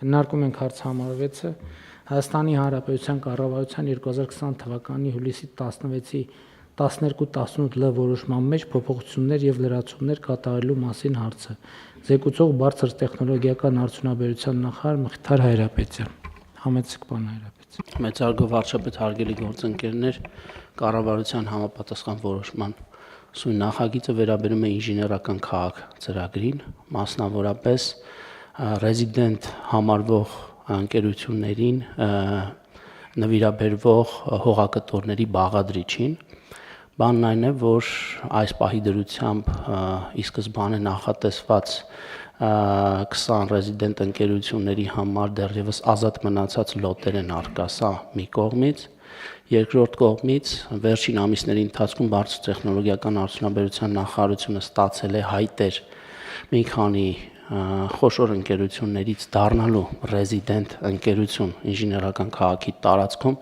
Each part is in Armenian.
Քննարկում ենք հարց համար 6-ը Հայաստանի Հանրապետության կառավարության 2020 թվականի հուլիսի 16-ի 12-18 Լ որոշման մեջ փոփոխություններ եւ լրացումներ կատարելու մասին հարցը։ Զեկուցող բարձր տեխնոլոգիական արդյունաբերության նախարար Մխիթար Հայրապետյան։ Համեցեք, պարոն Հայրապետյան։ Մեծարգո վարչապետ, հարգելի գործընկերներ, կառավարության համապատասխան որոշման սույն նախագիծը վերաբերում է ինժեներական քաղաք ծրագրին, մասնավորապես ռեզիդենտ համարվող ընկերություններին նվիրաբերվող հողակտորների բաղադրիչին։ Բանն այն է, որ այս պահի դրությամբ ի սկզբանե նախատեսված 20 ռեզիդենտ ընկերությունների համար դեռևս ազատ մնացած լոտեր են առկա, սա մի կողմից, երկրորդ կողմից վերջին ամիսների ընթացքում բարձր տեխնոլոգիական արդյունաբերության նախարարությունը ստացել է հայտեր մի քանի խոշոր ընկերություններից դառնալու ռեզիդենտ ընկերություն ինժեներական քաղաքի տարածքում,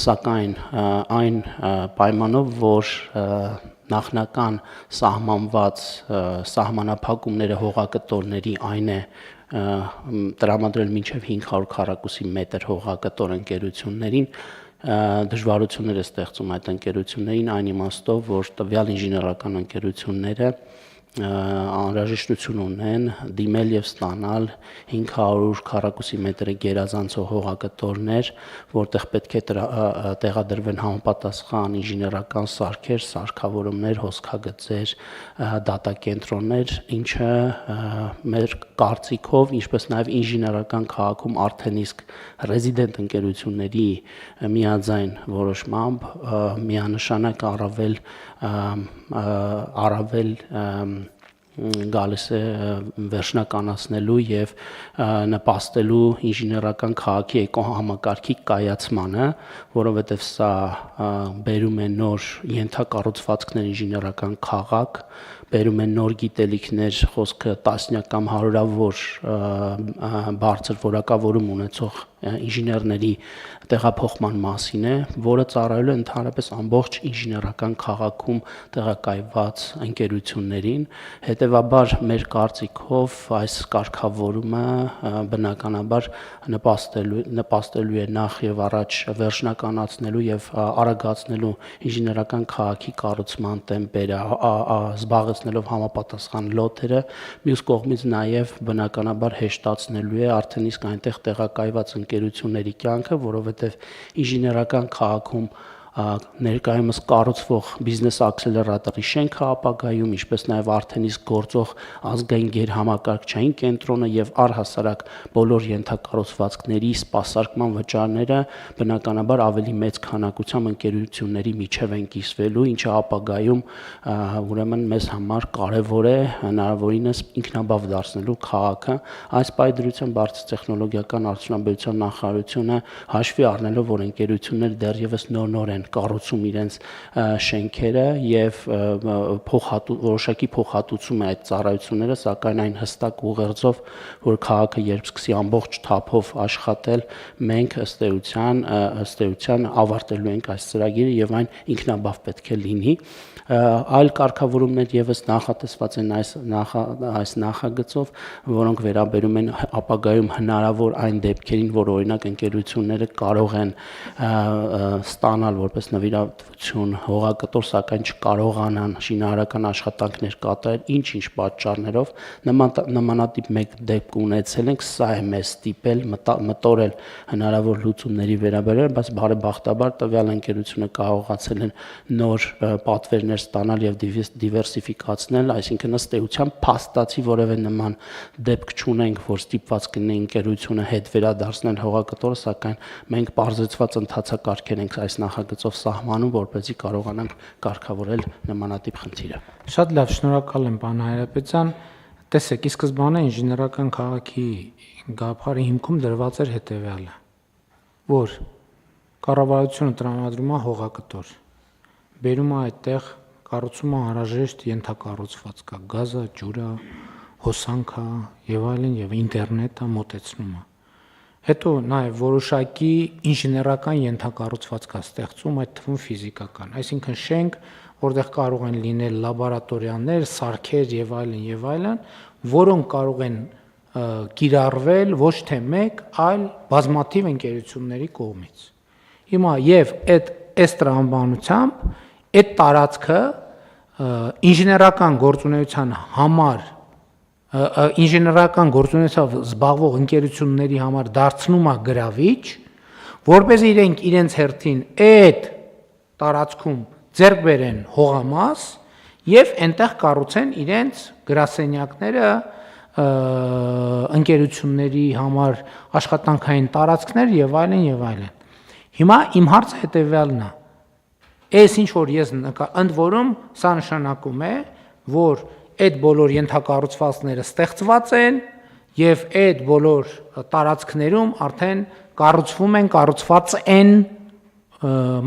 սակայն այն պայմանով, որ նախնական սահմանված սահմանափակումները հողակտորների այն է տրամադրել մինչև 500 քառակուսի մետր հողակտոր ընկերություններին, դժվարություններ է ստեղծում այդ ընկերություններին այն իմաստով, որ տվյալ ինժեներական ընկերությունները անհրաժեշտություն ունեն դիմել եւ ստանալ 500 քառակուսի մետրի գերազանցող հողակտորներ, որտեղ պետք է տեղադրվեն համապատասխան ինժեներական սարքեր, սարքավորումներ, հոսքագծեր, դատակենտրոններ, ինչը մեր կարծիքով, ինչպես նաեւ ինժեներական քաղաքում արդեն իսկ ռեզիդենտ ընկերությունների միաձայն որոշմամբ միանշանակ առավել գալիս է վերջնականացնելու եւ նպաստելու ինժեներական քաղաքի էկոհամակարգի կայացմանը, որովհետեւ սա բերում է նոր ենթակառուցվածքներ ինժեներական քաղաք, բերում է նոր գիտելիքներ, խոսքը տասնյակ կամ հարյուրավոր բարձր որակավորում ունեցող ինժեներների տեղափոխման մասին է, որը ծառայելու է ընդհանրապես ամբողջ ինժեներական քաղաքում տեղակայված ընկերություններին, հետևաբար մեր կարծիքով այս կարգավորումը բնականաբար նպաստելու է նախ եւ առաջ վերջնականացնելու եւ արագացնելու ինժեներական քաղաքի կառուցման տեմպերը, զբաղեցնելով համապատասխան լոտերը, մյուս կողմից նաեւ բնականաբար հեշտացնելու է արդեն իսկ այնտեղ տեղակայված ընկերությունների կյանքը, որովհետեւ ինժեներական քաղաքում ներկայումս կառուցվող բիզնես ակսելերատորի շենքը ապագայում, ինչպես նաև արդեն իսկ գործող ազգային գերհամակարգչային կենտրոնը եւ առհասարակ բոլոր ենթակառուցվածքների սպասարկման վճարները բնականաբար ավելի մեծ քանակությամբ ընկերությունների միջև են կիսվելու, ինչը ապագայում ուրեմն մեզ համար կարևոր է հնարավորինս ինքնաբավ դարձնելու քաղաքը։ Այս պայմանությամբ բարձր տեխնոլոգիական արդյունաբերության նախարարությունը հաշվի առնելով, որ ընկերությունները դեռևս նոր են կառուցում իրենց շենքերը եւ որոշակի փոխհատուցում է այդ ծառայությունները, սակայն այն հստակ ուղերձով, որ քաղաքը երբ սկսի ամբողջ թափով աշխատել, մենք ըստ էության ավարտելու ենք այս ծրագիրը եւ այն ինքնաբավ պետք է լինի։ Այլ կարգավորումներ եւս նախատեսված են այս նախագծով, որոնք վերաբերում են ապագայում հնարավոր այն դեպքերին, որ օրինակ ընկերությունները կարող են ստանալ որպես նվիրատվություն հողակտոր, սակայն չկարողանան շինարարական աշխատանքներ կատարել ինչ պատճառներով, նմանատիպ մեկ դեպք ունեցել ենք, սա է մեզ ստիպել մտորել հնարավոր լուծումների վերաբերյալ, բայց բարեբախտաբար տվյալ ընկերությունը կարողացել են նոր պատվերներ ստանալ եւ դիվերսիֆիկացնել, այսինքն ըստ էության փաստացի որևէ նման դեպք չունենք, որ ստիպված կլինի ընկերությունը հետ վերադարձնել հողակտորը, սակայն մենք պարզեցված ընթացակարգեր ենք այս նախագծով սահմանում, որպեսզի կարողանանք կարգավորել նմանատիպ խնդիրը։ Շատ լավ, շնորհակալ եմ, պարոն Հայրապետյան։ Տեսեք, ի սկզբանե ինժեներական քաղաքի գաղափարի հիմքում դրված էր հետեւյալը, որ կառավարությունը տրամադրում է հողակտոր, բերում է այդտեղ կառուցում է անհրաժեշտ ենթակառուցվածքա, գազը, ջուրը, հոսանքը եւ այլն եւ ինտերնետը մոտեցնում է։ Հետո նաեւ որոշակի ինժեներական ենթակառուցվածքա ստեղծում, այդ թվում ֆիզիկական, այսինքն շենք, որտեղ կարող են լինել լաբորատորիաներ, սարքեր եւ այլն, որոնք կարող են կիրառվել ոչ թե մեկ, այլ բազմաթիվ ընկերությունների կողմից։ Հիմա եւ այս տրամաբանությամբ այդ տարածքը ինժեներական գործունեության համար ինժեներական գործունեությամբ զբաղվող ընկերությունների համար դարձնում է գրավիչ, որպես իրենք իրենց հերթին այդ տարածքում ձեռք բերեն հողամաս եւ այնտեղ կառուցեն իրենց գրասենյակները, ընկերությունների համար աշխատանքային տարածքներ եւ այլն եւ այլն։ Հիմա իմ հարցը հետեւյալն է. այս ինչ որ ես ընդ որում սա նշանակում է, որ այդ բոլոր ենթակառուցվածքները ստեղծված են եւ այդ բոլոր տարածքներում արդեն կառուցված են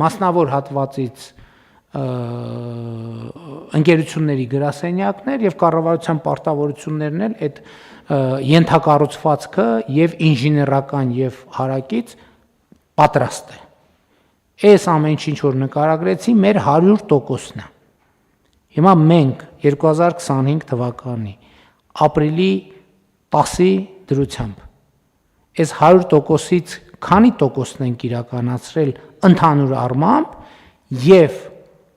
մասնավոր հատվածից ընկերությունների գրասենյակներ եւ կառավարության պարտավորություններն էլ այդ ենթակառուցվածքը եւ ինժեներական եւ հարակից պատրաստ է։ Այս ամեն ինչ որ նկարագրեցի մեր 100%-ն է։ Հիմա մենք 2025 թվականի ապրիլի 10-ի դրությամբ այս 100%-ից քանի տոկոսն ենք իրականացրել ընդհանուր առմամբ եւ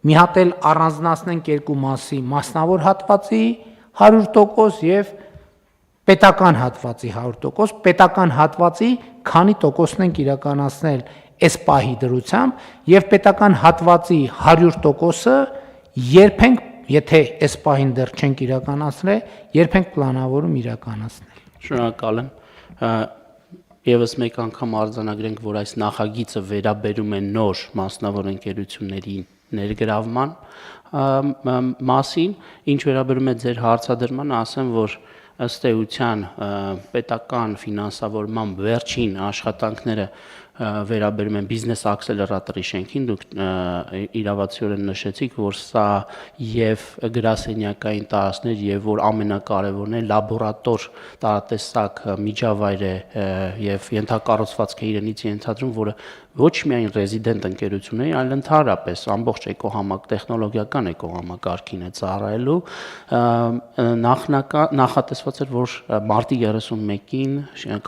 մի հատ էլ առանձնացնենք երկու մասի՝ մասնավոր հատվածի 100% եւ պետական հատվածի 100%, պետական հատվածի քանի տոկոսն ենք իրականացնել այս պահի դրությամբ եւ պետական հատվածի 100%-ը երբ ենք, եթե այս պահին դեռ չենք իրականացրել, երբ ենք պլանավորում իրականացնել։ Շնորհակալ եմ։ Եվս մեկ անգամ արձանագրենք, որ այս նախագիծը վերաբերում է նոր մասնավոր ընկերությունների ներգրավման մասին, ինչ վերաբերում է ձեր հարցադրմանը, ասեմ, որ ըստ էության պետական ֆինանսավորման վերջին աշխատանքները վերաբերում են բիզնես ակսելերատորի շենքին, դուք իրավացիորեն նշեցիք, որ սա եւ գրասենյակային տարածքներ եւ որ ամենակարևորն է լաբորատոր տարատեսակ միջավայր է եւ ենթակառուցվածք է իրենից ենթադրում, որը ոչ միայն ռեզիդենտ ընկերությունների, այլ ընդհանրապես ամբողջ էկոհամակ տեխնոլոգիական էկոհամակարգին է ծառայելու, նախատեսված էր, որ մարտի 31-ին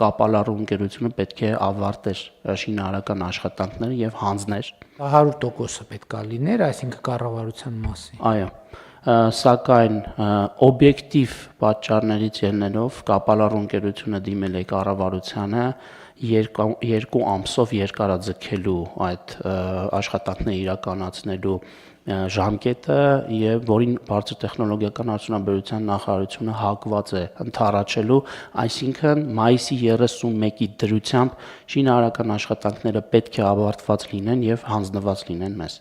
կապալառու ընկերությունը պետք է ավարտեր շինարարական աշխատանքները եւ հանձներ 100%-ը պետք է լիներ, այսինքն կառավարության մասին։ Այո, սակայն օբյեկտիվ պատճառներից ելնելով կապալառու ընկերությունը դիմել է կառավարությանը երկու ամսով երկարաձգելու այդ աշխատանքները իրականացնելու ժամկետը եւ որին բարձր տեխնոլոգիական արդյունաբերության նախարարությունը հակված է ընդառաջելու, այսինքն մայիսի 31-ի դրությամբ շինարարական աշխատանքները պետք է ավարտված լինեն եւ հանձնված լինեն մեզ։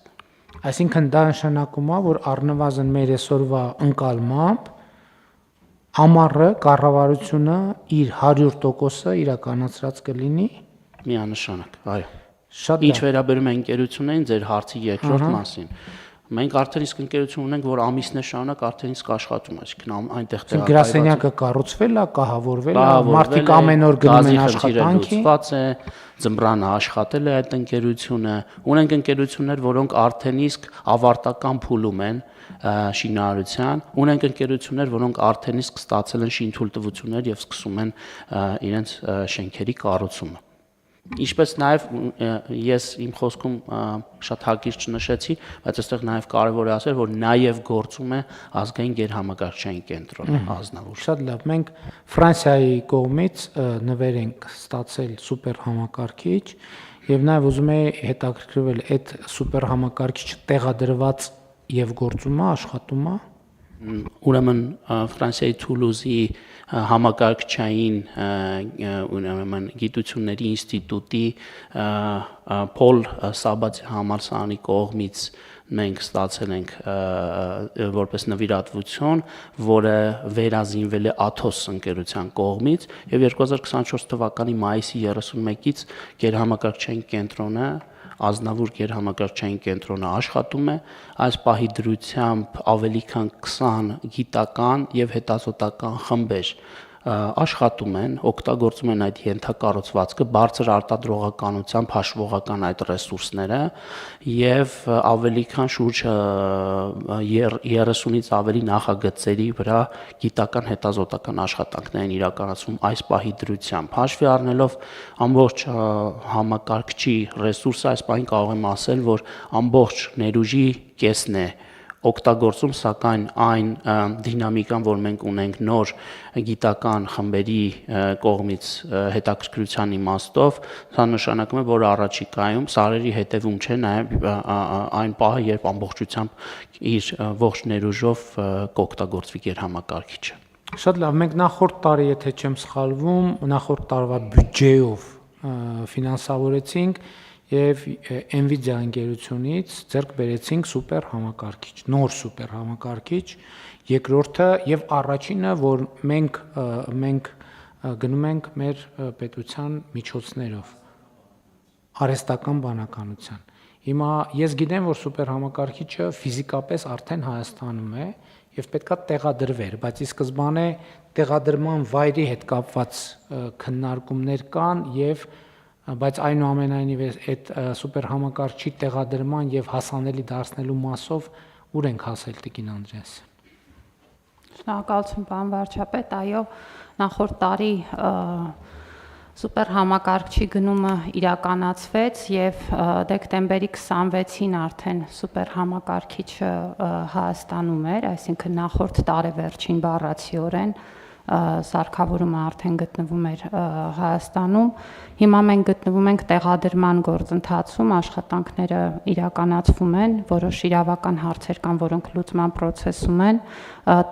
Այսինքն դա նշանակում է, որ առնվազն մեր այսօրվա ընկալմամբ ամառը կառավարությունը իր 100%-ը իրականացրած կլինի միանշանակ, այո։ Շատ Ինչ վերաբերում է ընկերություններին, ձեր հարցի երկրորդ մասին, մենք արդեն իսկ ընկերություն ունենք, որ ամիսներ շարունակ արդեն իսկ աշխատում է, այսինքն այնտեղ գրասենյակը կառուցվել է, կահավորվել է, մարդիկ ամեն օր գնում են աշխատանքի, լուծված է, ձմռանը աշխատել է այդ ընկերությունը, ունենք ընկերություններ, որոնք արդեն իսկ ավարտական փուլում են շինարարության, ունենք ընկերություններ, որոնք արդեն իսկ ստացել են շինթույլտվություններ եւ սկսում են իրենց շենքերի կառուցումը։ Ինչպես նաև ես իմ խոսքում շատ հակիրճ նշեցի, բայց այստեղ նաև կարևոր է ասել, որ նաև գործում է ազգային գերհամակարգչային կենտրոնը Ազնավուր։ Շատ լավ, մենք Ֆրանսիայի կողմից նվեր ենք ստացել սուպեր համակարգիչ եւ նաև ուզում եմ հետաքրքրվել այդ սուպեր համակարգիչը տեղադրված եւ գործում է, աշխատում է։ Ուրեմն Ֆրանսիայի Թուլուզի համակարգչային ուրեմն գիտությունների ինստիտուտի Պոլ Սաբատի համալսարանի կողմից մենք ստացել ենք որպես նվիրատվություն, որը վերազինվել է Athos ընկերության կողմից եւ 2024 թվականի մայիսի 31-ից գերհամակարգչային կենտրոնը Ազնավուր գերհամակարգչային կենտրոնը աշխատում է, այս պահի դրությամբ ավելի քան 20 գիտական եւ հետազոտական խմբեր աշխատում են, օգտագործում են այդ ենթակառուցվածքը բարձր արտադրողականությամբ հաշվողական այդ ռեսուրսները եւ ավելի քան շուրջ 30-ից ավելի նախագծերի վրա գիտական հետազոտական աշխատանքներ են իրականացվում այս պահի դրությամբ։ Հաշվի առնելով ամբողջ համակարգչի ռեսուրսը, այս պահին կարող եմ ասել, որ ամբողջ ներուժի կեսն է օգտագործում, սակայն այն դինամիկան, որ մենք ունենք նոր գիտական խմբերի կողմից հետաքրքրության իմաստով, սա նշանակում է, որ առաջիկայում սարերի հետևում չէ նաև այն պահը, երբ ամբողջությամբ իր ողջ ներուժով կօգտագործվի գերհամակարգիչը։ Շատ լավ, մենք նախորդ տարի, եթե չեմ սխալվում, նախորդ տարվա բյուջեով ֆինանսավորեցինք եւ Nvidia ընկերությունից ձեռք բերեցինք սուպեր համակարգիչ, նոր սուպեր համակարգիչ, երկրորդը եւ առաջինը, որ մենք գնում ենք մեր պետության միջոցներով արհեստական բանականության։ Հիմա ես գիտեմ, որ սուպեր համակարգիչը ֆիզիկապես արդեն Հայաստանում է եւ պետքա տեղադրվեր, բայց ի սկզբանե տեղադրման վայրի հետ կապված քննարկումներ կան եւ բայց այնուամենայնիվ այդ սուպեր համակարգչի տեղադրման եւ հասանելի դարձնելու մասով ուր ենք հասել Տիկին Անդրեաս։ Շնորհակալություն, պարոն վարչապետ, այո, նախորդ տարի սուպեր համակարգչի գնումը իրականացվեց եւ դեկտեմբերի 26-ին արդեն սուպեր համակարգիչը Հայաստանում էր, այսինքն նախորդ տարեվերջին բառացիորեն սարքավորումը արդեն գտնվում էր Հայաստանում։ Հիմա մենք գտնվում ենք տեղադրման գործընթացում, աշխատանքները իրականացվում են, որոշ իրավական հարցեր կան, որոնք լուծման process-ում են։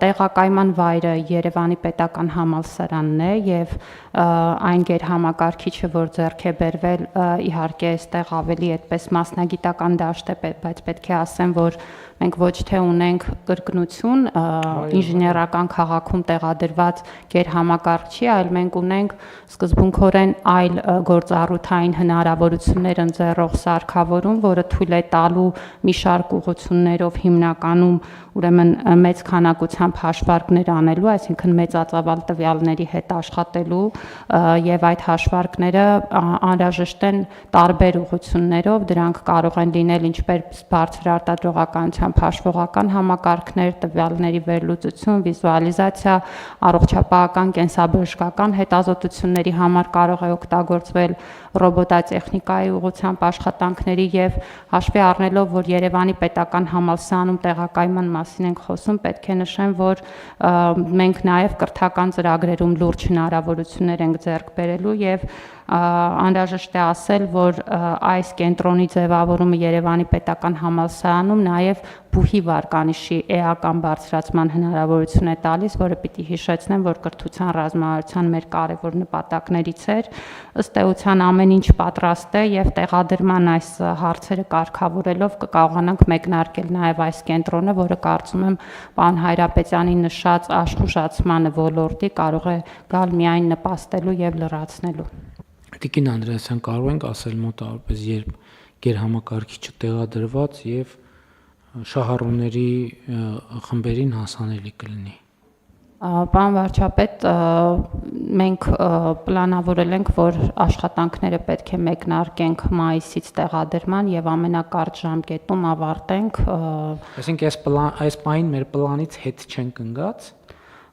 Տեղակայման վայրը Երևանի պետական համալսարանն է եւ այն գերհամակարգիչը, որ ձեռք է բերվել, իհարկե այստեղ ավելի այդպես մասնագիտական դաշտ է, բայց պետք է ասեմ, որ մենք ոչ թե ունենք կրկնություն ինժեներական քաղաքում տեղադրված գերհամակարգչի, այլ մենք ունենք սկզբունքորեն այլ գործառութային հնարավորություններ ընձեռող սարքավորում, որը թույլ է տալու մի շարք ուղղություններով հիմնականում ուրեմն մեծ քանակությամբ հաշվարկներ անելու, այսինքն մեծածավալ տվյալների հետ աշխատելու եւ այդ հաշվարկները անհրաժեշտ են տարբեր ուղղություններով, դրանք կարող են լինել ինչպես բարձր արտադրողականությամբ հաշվողական համակարգներ, տվյալների վերլուծություն, վիզուալիզացիա, առողջապահական, կենսաբժշկական հետազոտությունների համար կարող է օգտագործվել ռոբոտատեխնիկայի ուղղությամբ աշխատանքների եւ հաշվի առնելով, որ Երևանի պետական համալսարանում տեղակայման մասին ենք խոսում, պետք է նշեմ, որ մենք նաեւ կրթական ծրագրերում լուրջ հնարավորություններ ենք ձեռք բերելու եւ անհրաժեշտ է ասել, որ այս կենտրոնի ձևավորումը Երևանի պետական համալսարանում նաեւ բուհի վարկանիշի էական բարձրացման հնարավորություն է տալիս, որը պիտի հիշեցնեմ, որ կրթության ռազմավարության մեր կարևոր նպատակներից էր։ Ըստ էության ամեն ինչ պատրաստ է եւ տեղադրման այս հարցերը կարգավորելով կկարողանանք մեկնարկել նաեւ այս կենտրոնը, որը կարծում եմ պարոն Հայրապետյանի նշած աշխուժացմանը ոլորտի կարող է գալ միայն նպաստելու եւ լրացնելու։ Տիկին Անդրեասյան, կարող ենք ասել մոտավորապես երբ գերհամակարգիչը տեղադրված եւ շահառուների խմբերին հասանելի կլինի։ Պարոն վարչապետ, մենք պլանավորել ենք, որ աշխատանքները պետք է մեկնարկենք մայիսից տեղադրման եւ ամենակարճ ժամկետում ավարտենք։ Այսինքն այս պահին մեր պլանից հետ չենք ընկած։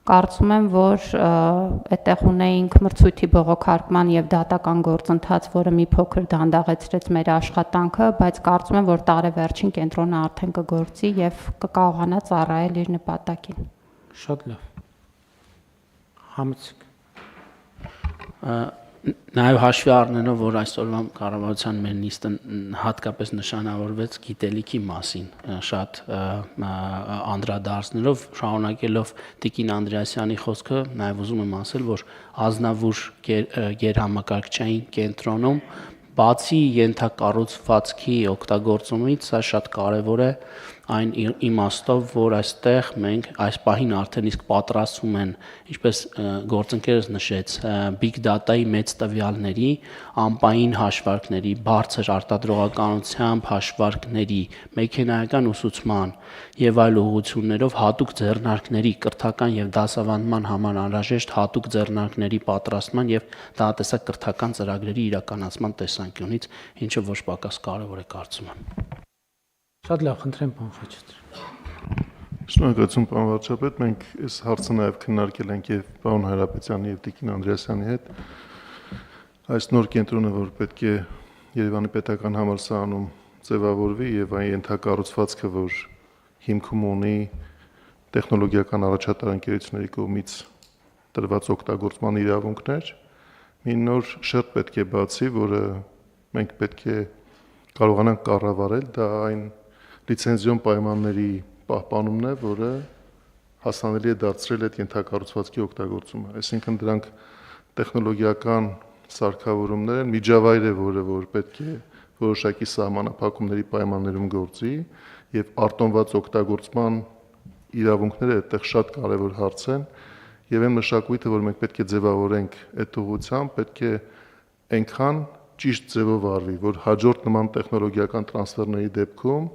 Կարծում եմ, որ այդտեղ ունեինք մրցույթի բողոքարկման եւ դատական գործընթաց, որը մի փոքր դանդաղեցրեց մեր աշխատանքը, բայց կարծում եմ, որ տարեվերջին կենտրոնը արդեն կգործի եւ կկարողանա ծառայել իր նպատակին։ Շատ լավ։ Համեցեք։ Նաև հաշվի առնելով, որ այսօրվա կառավարության մեր նիստը հատկապես նշանավորվեց գիտելիքի մասին, շատ անդրադարձնելով, շարունակելով Տիկին Անդրեասյանի խոսքը, նաև ուզում եմ ասել, որ Ազնավուր գերհամակարգչային կենտրոնում բացի ենթակառուցվածքի օգտագործումից, սա շատ կարևոր է այն իմաստով, որ այստեղ մենք այս պահին արդեն իսկ պատրաստվում են, ինչպես գործընկերս նշեց, big data-ի մեծ տվյալների, ամպային հաշվարկների, բարձր արտադրողականությամբ հաշվարկների, մեքենայական ուսուցման եւ այլ ուղղություններով հատուկ ձեռնարկների կրթական եւ դասավանդման համար անհրաժեշտ հատուկ ձեռնարկների պատրաստման եւ տղատեսակ կրթական ծրագրերի իրականացման տեսանկյունից, ինչը ոչ պակաս կարեւոր է կարծում եմ։ Շատ լավ, խնդրեմ պարոն Խաչատրյան։ Շնորհակալություն պարոն վարչապետ, մենք այս հարցը նաև քննարկել ենք եւ պարոն Հարապետյանի եւ Տիկին Անդրեասյանի հետ։ Այս նոր կենտրոնը, որ պետք է Երևանի պետական համալսարանում ձևավորվի եւ այն ենթակառուցվածքը, որ հիմքում ունի տեխնոլոգիական առաջատար ընկերությունների կողմից տրված օգտագործման իրավունքներ, մի նոր շերտ պետք է բացի, որը մենք պետք է կարողանանք կառավարել, դա այն լիցենզիոն պայմանների պահպանումն է, որը հասանելի է դարձրել այդ ենթակառուցվածքի օգտագործումը։ Այսինքն դրանք տեխնոլոգիական սարքավորումներ են, միջավայր է, որ պետք է որոշակի սահմանափակումների պայմաններում գործի եւ արտոնված օգտագործման իրավունքները այդտեղ շատ կարեւոր հարց են եւ այն մշակույթը, որ մենք պետք է ձևավորենք այդ ուղղությամբ, պետք է այնքան ճիշտ ձևով արվի, որ հաջորդ նման տեխնոլոգիական տրանսֆերների դեպքում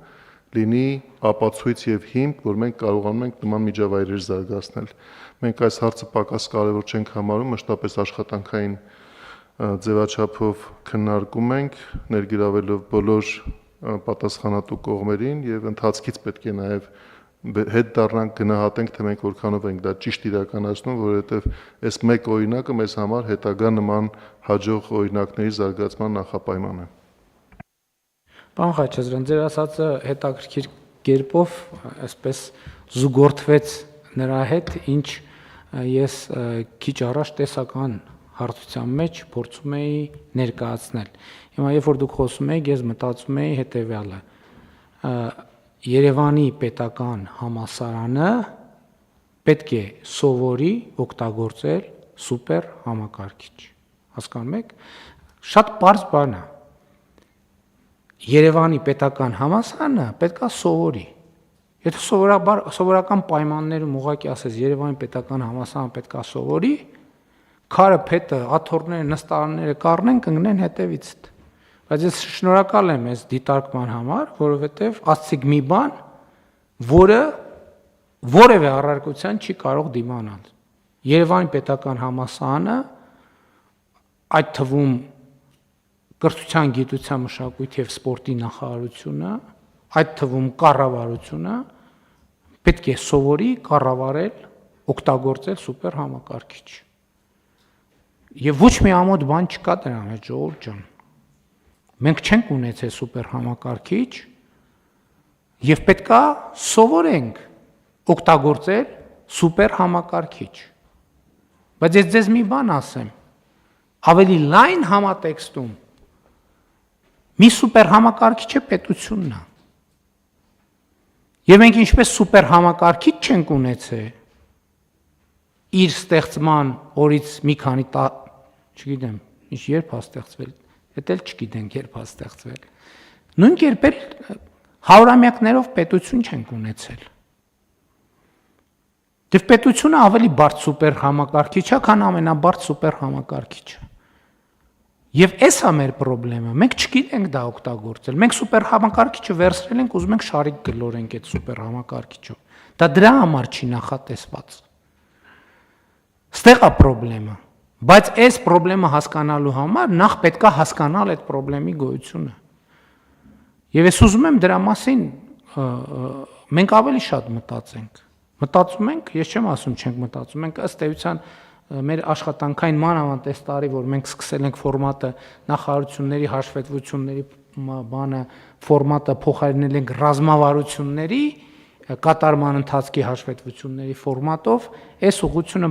լինի ապացույց եւ հիմք, որ մենք կարողանում ենք նման միջավայրեր զարգացնել։ Մենք այս հարցը պակաս կարևոր չենք համարում, մշտապես աշխատանքային ձևաչափով քննարկում ենք, ներգրավելով բոլոր պատասխանատու կողմերին եւ ընթացքից պետք է նաեւ հետ դառնանք գնահատենք, թե մենք որքանով ենք դա ճիշտ իրականացնում, որովհետեւ այս մեկ օրինակը մեզ համար հետագա նման հաջող օրինակների զարգացման նախապայման է։ Պարոն Խաչատրյան, ձեր ասածը հետաքրքիր կերպով այսպես զուգորդվեց նրա հետ, ինչ ես քիչ առաջ տեսական հարցության մեջ փորձում էի ներկայացնել։ Հիմա երբ որ դուք խոսում եք, ես մտածում էի հետեւյալը. Երևանի պետական համալսարանը պետք է սովորի օգտագործել սուպեր համակարգիչ։ Հասկանում եք։ Շատ պարզ բան է։ Երևանի պետական համալսարանը պետք է սովորի։ Եթե սովորական պայմաններում ուղղակի ասես Երևանի պետական համալսարանը պետք է սովորի, քարը, փետը, աթոռները, նստարանները կառնեն, կընկնեն հետևից։ Բայց ես շնորհակալ եմ այս դիտարկման համար, որովհետև ասցիք մի բան, որը որևէ առարկության չի կարող դիմանալ։ Երևանի պետական համալսարանը, այդ թվում կրթության, գիտության, մշակույթի եւ սպորտի նախարարությունը, այդ թվում կառավարությունը պետք է սովորի կառավարել, օգտագործել սուպեր համակարգիչ։ Եվ ոչ մի ամոթ բան չկա դրա մեջ, ժողովուրդ ջան։ Մենք չենք ունեցել սուպեր համակարգիչ եւ պետքա սովորենք օգտագործել սուպեր համակարգիչ։ Բայց ես ձեզ մի բան ասեմ, ավելի լայն համատեքստում մի սուպեր համակարգիչը պետությունն է։ Եվ մենք ինչպես սուպեր համակարգիչ չենք ունեցել իր ստեղծման օրից մի քանի չգիտեմ, ինչ երբ է ստեղծվել, դա էլ չգիտենք երբ է ստեղծվել։ Նույն կերպ էլ հարյուրամյակներով պետություն չենք ունեցել։ Եվ պետությունը ավելի բարդ սուպեր համակարգիչ է, քան ամենաբարդ սուպեր համակարգիչը։ Եվ էս է մեր խնդրեմը, մենք չգիտենք դա օգտագործել։ Մենք սուպեր համակարգիչը վերցրել ենք, ուզում ենք շարիկ գլորենք այդ սուպեր համակարգիչով։ Դա դրա համար չի նախատեսված։ Ստեղ է խնդրեմը, բայց այս խնդրեմը հասկանալու համար նախ պետքա հասկանալ այդ խնդրեմի գոյությունը։ Եվ ես ուզում եմ դրա մասին մենք ավելի շատ մտածենք։ Մտածում ենք, ես չեմ ասում չենք մտածում, մենք ըստ էության մեր աշխատանքային մանավանդ այս տարի, որ մենք սկսել ենք ֆորմատը նախարարությունների հաշվետվությունների բանը ֆորմատը փոխարինել ենք ռազմավարությունների կատարման ընթացքի հաշվետվությունների ֆորմատով, այս ուղղությունը,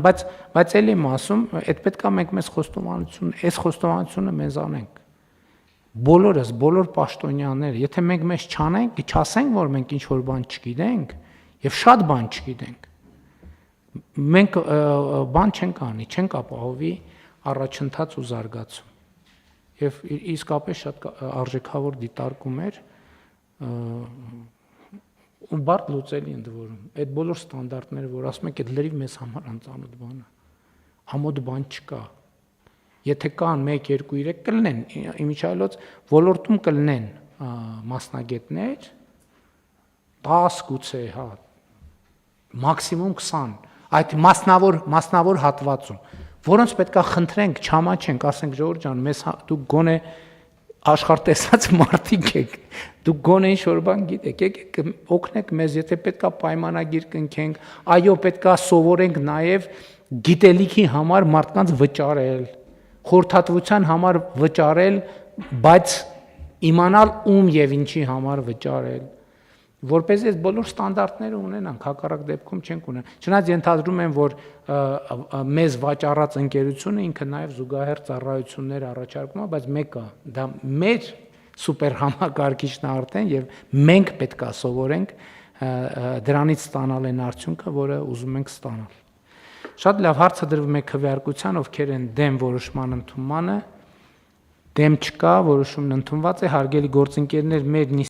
բայց ելի եմ ասում, այդ պետքա մենք մեզ խոստովանություն, այս խոստովանությունը մեզ անենք։ Բոլորս, բոլոր պաշտոնյաները, եթե մենք մեզ չասենք, որ մենք ինչ որ բան չգիտենք, եւ շատ բան չգիտենք, մենք բան չենք անի, չենք ապահովի առաջընթաց ու զարգացում։ Եվ իսկապես շատ արժեքավոր դիտարկում էր ու բարդ լուծելի ընդ որում։ Այդ բոլոր ստանդարտները, որ ասում եք, այդ լրիվ մեզ համար անծանոթ բան է։ Ամոթ բան չկա։ Եթե կան 1, 2, 3 կլինեն, իմիջիայլոց ոլորտում կլինեն մասնագետներ 10 գուցե, հա, մաքսիմում 20, այդ մասնավոր հատվածում, որոնց պետքա խնդրենք, չամաչենք, ասենք Ժողովուրդ ջան, մեզ դուք գոնե աշխարհտեսած մարդիկ եք, դուք գոնե ինչ-որ բան գիտեք, եկեք օգնեք մեզ, եթե պետքա պայմանագիր կնքենք, այո, պետքա սովորենք նաև գիտելիքի համար մարդկանց վճարել, խորհրդատվության համար վճարել, բայց իմանալ ում եւ ինչի համար վճարել, որպես այս բոլոր ստանդարտները ունենանք, հակառակ դեպքում չենք ունենա։ Չնայած ենթադրում եմ, որ մեզ վաճառած ընկերությունը ինքը նաև զուգահեռ ծառայություններ առաջարկում է, բայց մեկը դա մեր սուպեր համակարգիչն է արդեն եւ մենք պետքա սովորենք դրանից ստանալ այն արդյունքը, որը ուզում ենք ստանալ։ Շատ լավ, հարցը դրվում է քվեարկության, ովքեր են դեմ որոշման ընդունմանը, դեմ չկա, որոշումն ընդունված է, հարգելի գործընկերներ, մեր